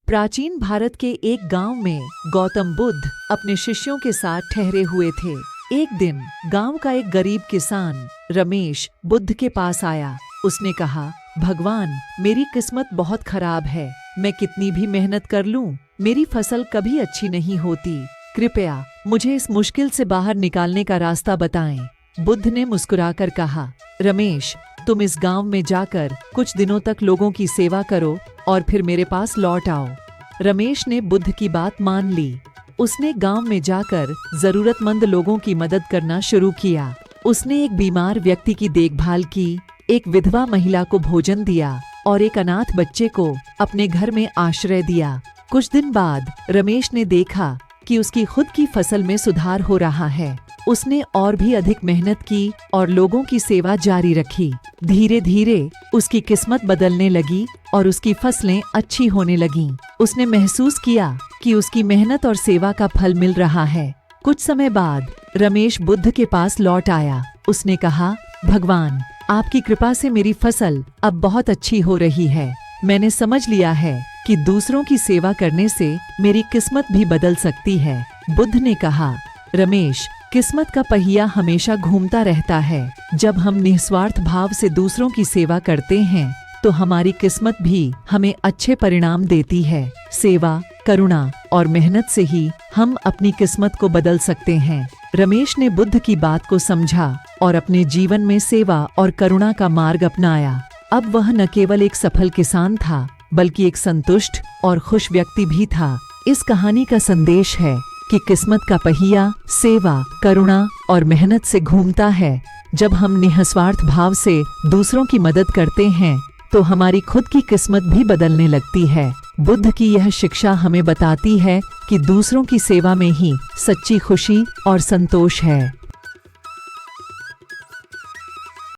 प्राचीन भारत के एक गांव में गौतम बुद्ध अपने शिष्यों के साथ ठहरे हुए थे। एक दिन गांव का एक गरीब किसान रमेश बुद्ध के पास आया। उसने कहा, भगवान, मेरी किस्मत बहुत खराब है। मैं कितनी भी मेहनत कर लूं, मेरी फसल कभी अच्छी नहीं होती। कृपया मुझे इस मुश्किल से बाहर निकालने का रास्ता बताएं। बुद्ध ने मुस्कुराकर कहा, रमेश, तुम इस गांव में जाकर कुछ दिनों तक लोगों की सेवा करो और फिर मेरे पास लौट आओ। रमेश ने बुद्ध की बात मान ली। उसने गांव में जाकर जरूरतमंद लोगों की मदद करना शुरू किया। उसने एक बीमार व्यक्ति की देखभाल की, एक विधवा महिला को भोजन दिया और एक अनाथ बच्चे को अपने घर में आश्रय दिया। कुछ दिन बाद रमेश ने देखा कि उसकी खुद की फसल में सुधार हो रहा है। उसने और भी अधिक मेहनत की और लोगों की सेवा जारी रखी। धीरे धीरे उसकी किस्मत बदलने लगी और उसकी फसलें अच्छी होने लगीं। उसने महसूस किया कि उसकी मेहनत और सेवा का फल मिल रहा है। कुछ समय बाद रमेश बुद्ध के पास लौट आया। उसने कहा, भगवान, आपकी कृपा से मेरी फसल अब बहुत अच्छी हो रही है। मैंने समझ लिया है कि दूसरों की सेवा करने से मेरी किस्मत भी बदल सकती है। बुद्ध ने कहा, रमेश, किस्मत का पहिया हमेशा घूमता रहता है। जब हम निस्वार्थ भाव से दूसरों की सेवा करते हैं तो हमारी किस्मत भी हमें अच्छे परिणाम देती है। सेवा, करुणा और मेहनत से ही हम अपनी किस्मत को बदल सकते हैं। रमेश ने बुद्ध की बात को समझा और अपने जीवन में सेवा और करुणा का मार्ग अपनाया। अब वह न केवल एक सफल किसान था, बल्कि एक संतुष्ट और खुश व्यक्ति भी था। इस कहानी का संदेश है कि किस्मत का पहिया सेवा, करुणा और मेहनत से घूमता है। जब हम निस्वार्थ भाव से दूसरों की मदद करते हैं तो हमारी खुद की किस्मत भी बदलने लगती है। बुद्ध की यह शिक्षा हमें बताती है कि दूसरों की सेवा में ही सच्ची खुशी और संतोष है।